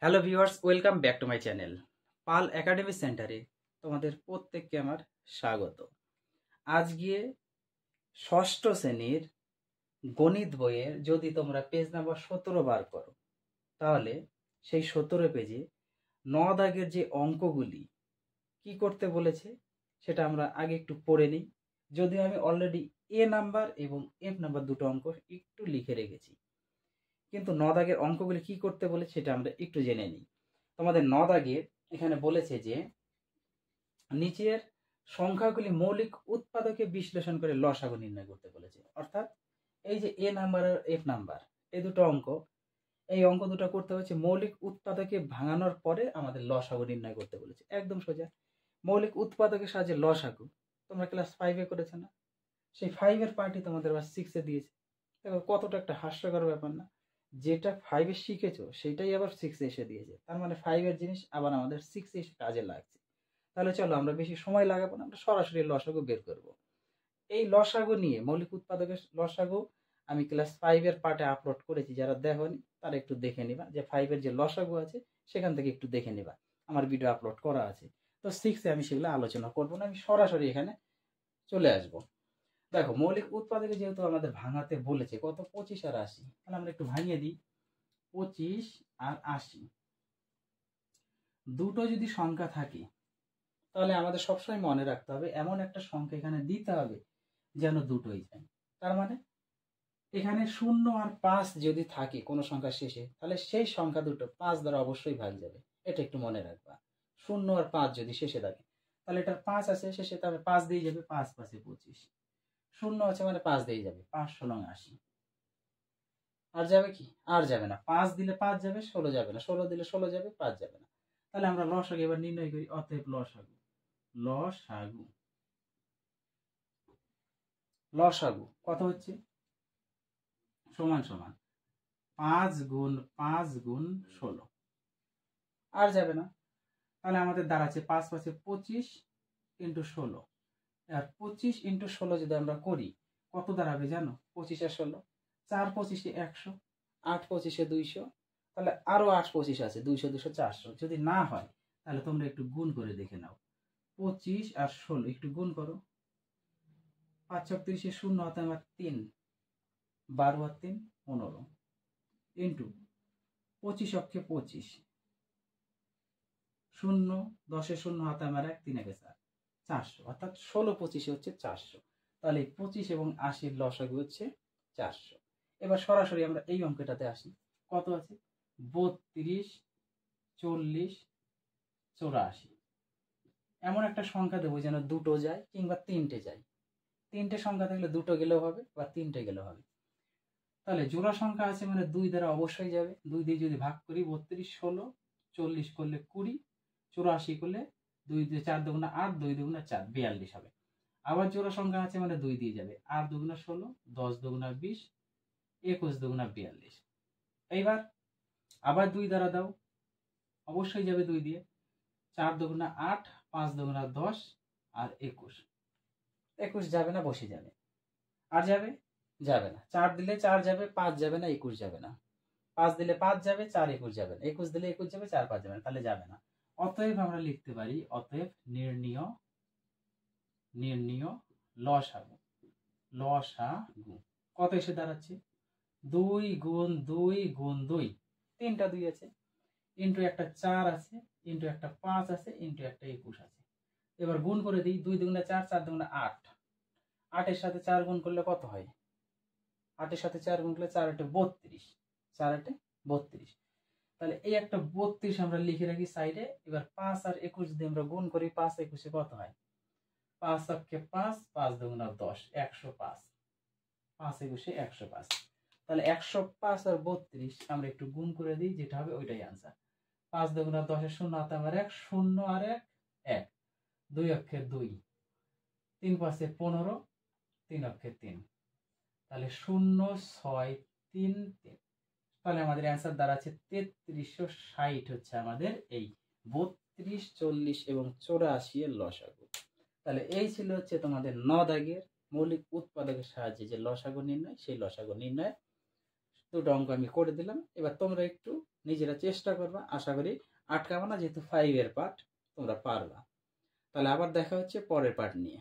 Hello viewers, welcome back to my channel Pal academy সেন্টারে তোমাদের প্রত্যেককে আমার স্বাগত। আজকে ষষ্ঠ শ্রেণীর গণিত বইয়ের যদি তোমরা পেজ নাম্বার 17 বার করো, তাহলে সেই 17 পেজে 9 দাগের যে অঙ্কগুলি কি করতে বলেছে সেটা আমরা আগে একটু পড়ে নিই। যদিও আমি অলরেডি এ নাম্বার এবং এফ নাম্বার দুটো অঙ্ক একটু লিখে রেখেছি, কিন্তু 9 দাগের অঙ্কগুলি কি করতে বলেছে সেটা আমরা একটু জেনে নিই। তোমাদের 9 দাগের এখানে বলেছে যে নিচের সংখ্যাগুলি মৌলিক উৎপাদকে বিশ্লেষণ করে লসাগু নির্ণয় করতে বলেছে। অর্থাৎ এই যে এ নাম্বার আর এফ নাম্বার, এই দুটো অঙ্ক, এই অঙ্ক দুটো করতে হচ্ছে মৌলিক উৎপাদকে ভাঙানোর পরে আমাদের লসাগু নির্ণয় করতে বলেছে। একদম সোজা। মৌলিক উৎপাদকের সাহায্যে লসাগু তোমরা ক্লাস 5-এ করেছো না? সেই 5-এর পার্টি তোমাদের আবার 6-এ দিয়েছে। দেখো কতটা একটা হাস্যকর ব্যাপার না? যেটা 5-এ শিখেছো সেটাই আবার 6-এ এসে দিয়েছে। তার মানে 5-এর জিনিস আবার আমাদের 6-এ এসে কাজে লাগছে। তাহলে চলো আমরা বেশি সময় লাগাবো না, আমরা সরাসরি লসাগু বের করব। এই লসাগু নিয়ে মৌলিক উৎপাদকের লসাগু আমি ক্লাস 5-এর পার্টে আপলোড করেছি, যারা দেখোনি তারা একটু দেখে নিবা। যে 5-এর যে লসাগু আছে সেখান থেকে একটু দেখে নিবা, আমার ভিডিও আপলোড করা আছে। তো 6-এ আমি সেগুলো আলোচনা করবো না, আমি সরাসরি এখানে চলে আসব। দেখো মৌলিক উৎপাদকে যেহেতু আমাদের ভাঙাতে বলেছে কত, 25 আর 80, তাহলে আমরা একটু ভাঙিয়ে দিই। 25 আর 80 দুটো যদি সংখ্যা থাকে তাহলে আমাদের সবসময় মনে রাখতে হবে এমন একটা সংখ্যা এখানে দিতে হবে যেন দুটোই যায়। তার মানে এখানে 0 আর 5 যদি থাকে কোনো সংখ্যা শেষে, তাহলে সেই সংখ্যা দুটো 5 দ্বারা অবশ্যই ভাগ যাবে, এটা একটু মনে রাখবা। 0 আর 5 যদি শেষে থাকে তাহলে এটার 5 আছে শেষে, তাহলে 5 দিয়ে যাবে, 5 5 25। 0 আছে মানে 5 দিয়ে যাবে, 5 16 80। আর যাবে কি? আর যাবে না। 5 দিলে 5 যাবে, 16 যাবে না। 16 দিলে 16 যাবে, 5 যাবে না। তাহলে আমরা লসাগু এবার নির্ণয় করি। অতএব লসাগু লসাগু লসাগু কত হচ্ছে? সমান সমান 5 গুণ 5 গুণ 16। আর যাবে না। তাহলে আমাদের দাঁড়াচ্ছে 5 5 25 ইন্টু 16। আর 25 ইন্টু 16 যদি আমরা করি কত দাঁড়াবে জানো? 25 আর 16, 4 25 100, 8 25 200, তাহলে আরো 8 25 আছে, 200 200 400। যদি না হয় তাহলে তোমরা একটু গুণ করে দেখে নাও। 25 আর 16 একটু গুণ করো। 5 36 0 হাতে আমার 3, 12 আর 3 15, ইন্টু 25 অক্ষে 25, 0 10 0 হাতে আমার 1 3 1 4, 400। অর্থাৎ 16 25 হচ্ছে 400। তাহলে 25 এবং 80 লসাগু হচ্ছে 400। এবার সরাসরি আমরা এই অঙ্কটাতে আসি। কত আছে? 32 40 84। এমন একটা সংখ্যা দেবো যেন দুটো যায় কিংবা তিনটে যায়। তিনটে সংখ্যা থাকলে দুটো গেলেও হবে বা তিনটে গেলেও হবে। তাহলে জোড়া সংখ্যা আছে মানে 2 দ্বারা অবশ্যই যাবে। 2 দিয়ে যদি ভাগ করি 32 16, 40 করলে 20, 84 করলে 2 দিয়ে 4 দুগুণা 8, 2 দুগুণা 4 42 হবে। আবার জোড়া সংখ্যা আছে মানে 2 দিয়ে যাবে। 8 দুগুণা 16, 10 দুগুণা 20, 21 দুগুণা 42। এইবার আবার 2 দ্বারা দাও, অবশ্যই যাবে 2 দিয়ে। 4 দুগুণা 8, 5 দুগুণা 10 আর 21। 21 যাবে না, বসে যাবে। আর যাবে? যাবে না। 4 দিলে 4 যাবে, 5 যাবে না, 21 যাবে না। 5 দিলে 5 যাবে, 4 21 যাবে না। 21 দিলে 21 যাবে, 4 5 যাবে না, তাহলে যাবে না। অতএব আমরা লিখতে পারি, অতএব নির্ণীয় লসাগু। লসাগু কত এসে দাঁড়াচ্ছে? 2 গুণ 2 গুণ 2, তিনটা 2 আছে, ইন্টু একটা 4 আছে, ইন্টু একটা 5 আছে, ইন্টু একটা 21 আছে। এবার গুণ করে দিই। 2 দুগুণা 4, 4 দুগুণা 8। 8 এর সাথে 4 গুণ করলে কত হয়? 8 এর সাথে 4 গুণ করলে 4 8 32, 4 8 32। তাহলে এই একটা 32 আমরা লিখে রাখি সাইডে। এবার 5 আর 21 যদি আমরা গুণ করি, 5 21 কত হয়? 5 অক্ষে 5, 5 দুগুণা 10, 105। 5 21 105। তাহলে 105 আর 32 আমরা একটু গুণ করে দিই, যেটা হবে ওইটাই आंसर। 5 দুগুণা 10 এর 0 হাতে আমার 1, 0 আর 1 1, 2 অক্ষে 2, 3 5 15, 3 অক্ষে 3, তাহলে 0 6 3 3। তাহলে আমাদের অ্যান্সার দাঁড়াচ্ছে 3360 হচ্ছে আমাদের এই 32 40 এবং 84 এর লসাগু। তাহলে এই ছিল হচ্ছে তোমাদের 9 দাগের মৌলিক উৎপাদকের সাহায্যে যে লসাগু নির্ণয়, সেই লসাগু নির্ণয় দুটো অঙ্ক আমি করে দিলাম। এবার তোমরা একটু নিজেরা চেষ্টা করবা, আশা করি আটকাবো না, যেহেতু 5 এর পার্ট তোমরা পারবা। তাহলে আবার দেখা হচ্ছে পরের পার্ট নিয়ে।